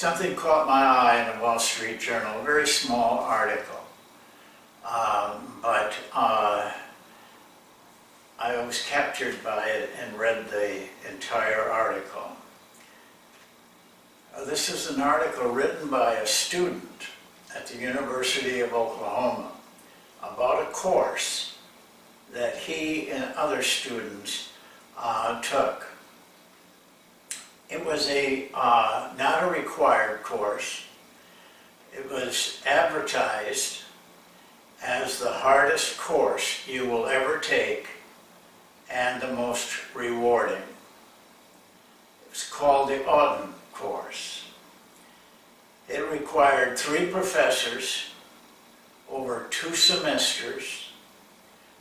something caught my eye in the Wall Street Journal, a very small article. But I was captured by it and read the entire article. This is an article written by a student at the University of Oklahoma about a course that he and other students took. It was not a required course. It was advertised as the hardest course you will ever take and the most rewarding. It was called the Auden course. It required 3 professors over 2 semesters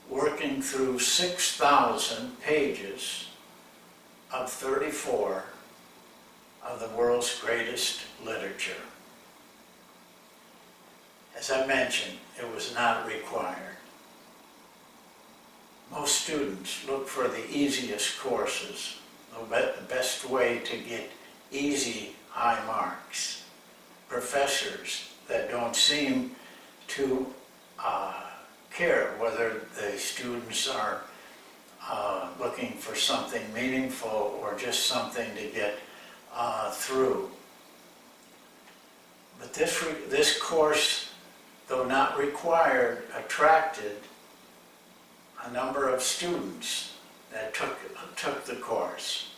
working through 6,000 pages of 34 of the world's greatest literature. As I mentioned, it was not required. Most students look for the easiest courses, the best way to get easy high marks. Professors that don't seem to care whether the students are looking for something meaningful or just something to get through. But this course, though not required, attracted a number of students that took the course.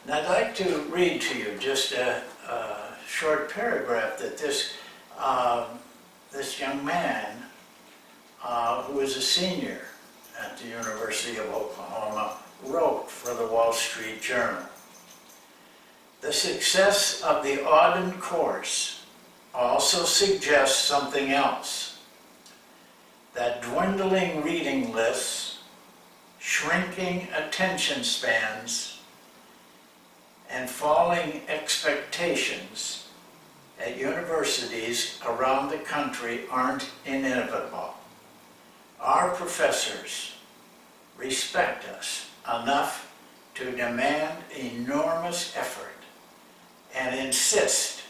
And I'd like to read to you just a short paragraph that this young man, who is a senior at the University of Oklahoma, wrote for the Wall Street Journal. The success of the Auden course also suggests something else. That dwindling reading lists, shrinking attention spans, and falling expectations at universities around the country aren't inevitable. Our professors respect us enough to demand enormous effort and insist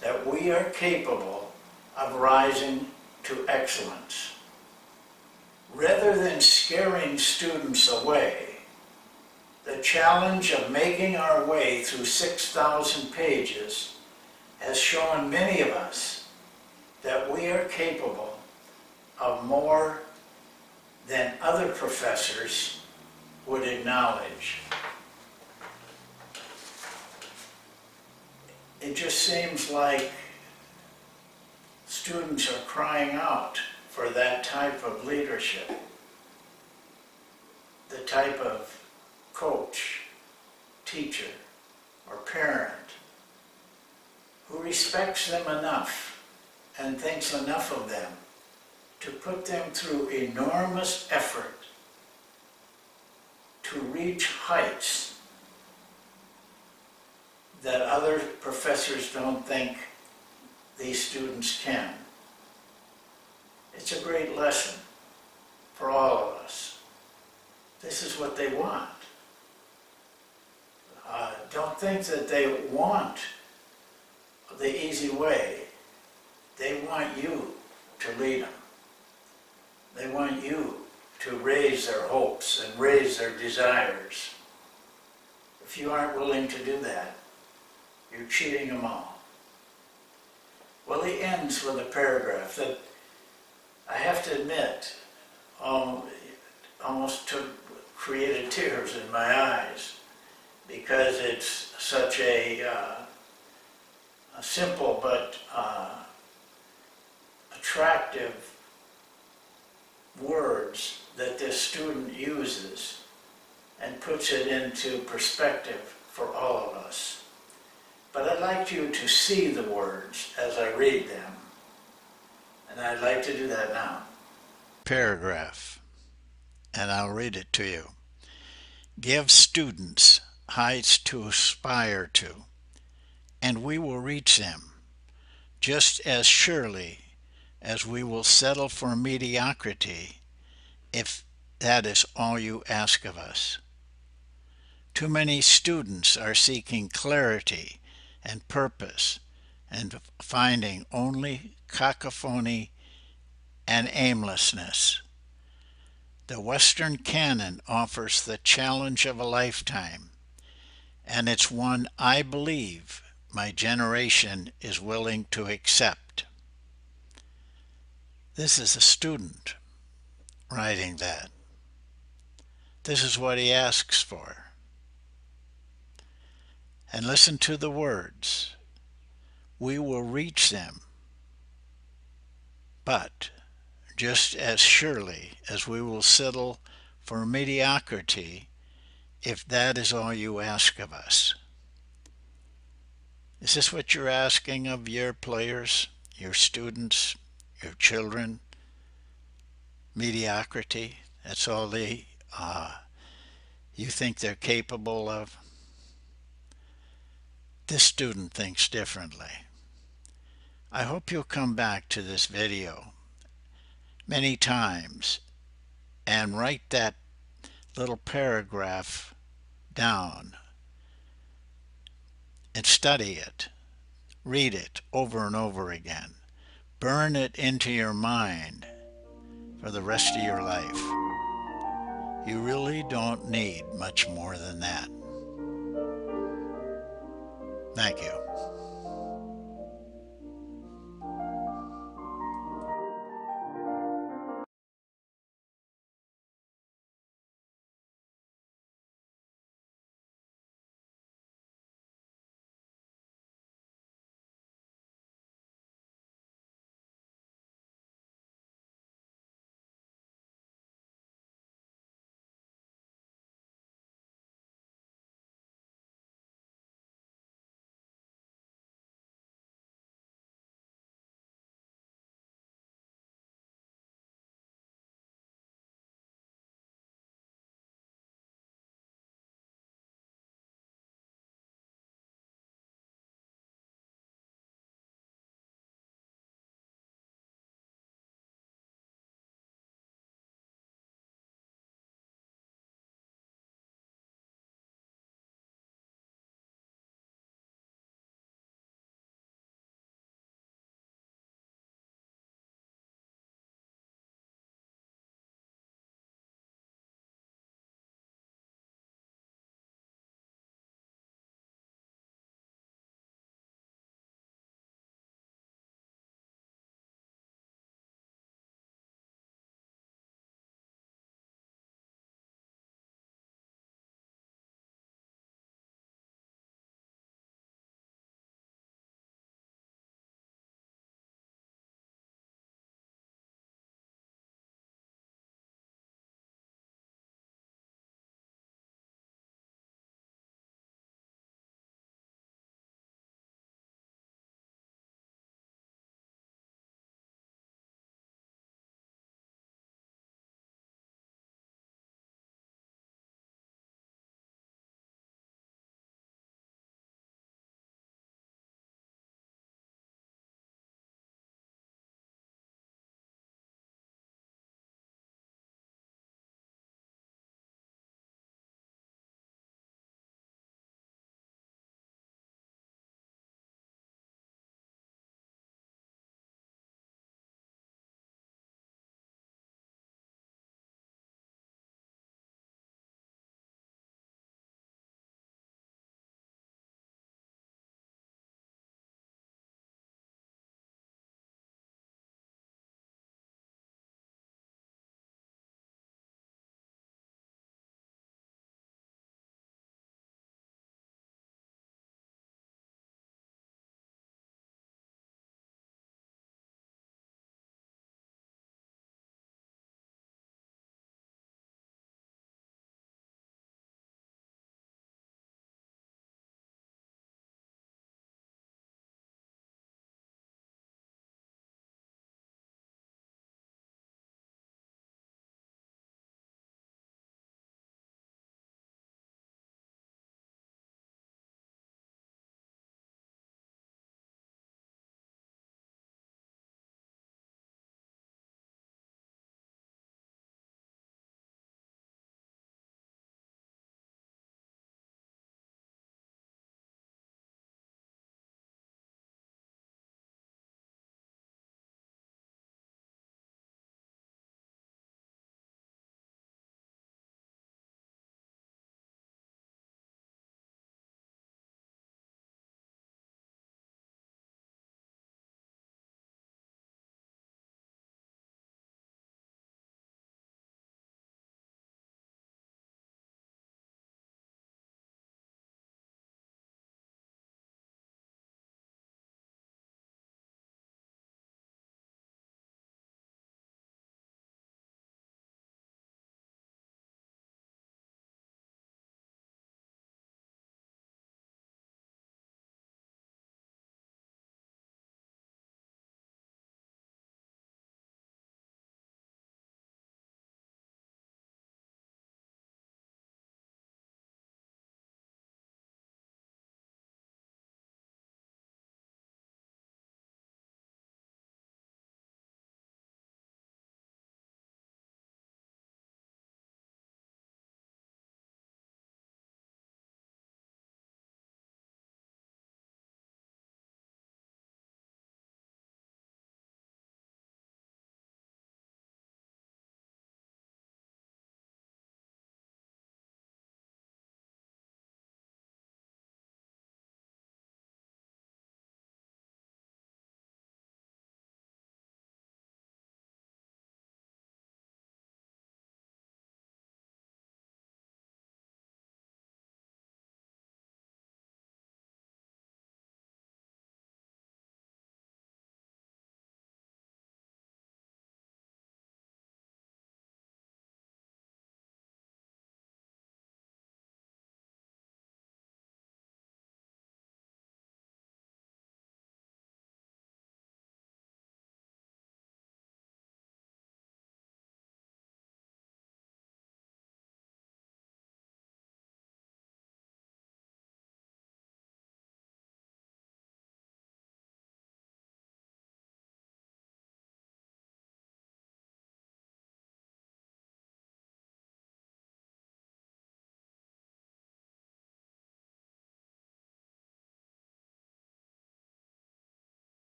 that we are capable of rising to excellence. Rather than scaring students away, the challenge of making our way through 6,000 pages has shown many of us that we are capable of more than other professors would acknowledge. It just seems like students are crying out for that type of leadership, the type of coach, teacher, or parent who respects them enough and thinks enough of them to put them through enormous effort to reach heights that other professors don't think these students can. It's a great lesson for all of us. This is what they want. Don't think that they want the easy way. They want you to lead them. They want you to raise their hopes and raise their desires. If you aren't willing to do that, you're cheating them all. Well, he ends with a paragraph that I have to admit almost created tears in my eyes, because it's such a simple but attractive words that this student uses and puts it into perspective for all of us. But I'd like you to see the words as I read them, and I'd like to do that now. Paragraph, and I'll read it to you. Give students heights to aspire to, and we will reach them, just as surely as we will settle for mediocrity if that is all you ask of us. Too many students are seeking clarity and purpose and finding only cacophony and aimlessness. The Western canon offers the challenge of a lifetime, and it's one I believe my generation is willing to accept. This is a student writing that. This is what he asks for. And listen to the words. We will reach them, but just as surely as we will settle for mediocrity if that is all you ask of us. Is this what you're asking of your players, your students, your children? Mediocrity? That's all you think they're capable of? This student thinks differently. I hope you'll come back to this video many times and write that little paragraph down and study it. Read it over and over again. Burn it into your mind for the rest of your life. You really don't need much more than that. Thank you.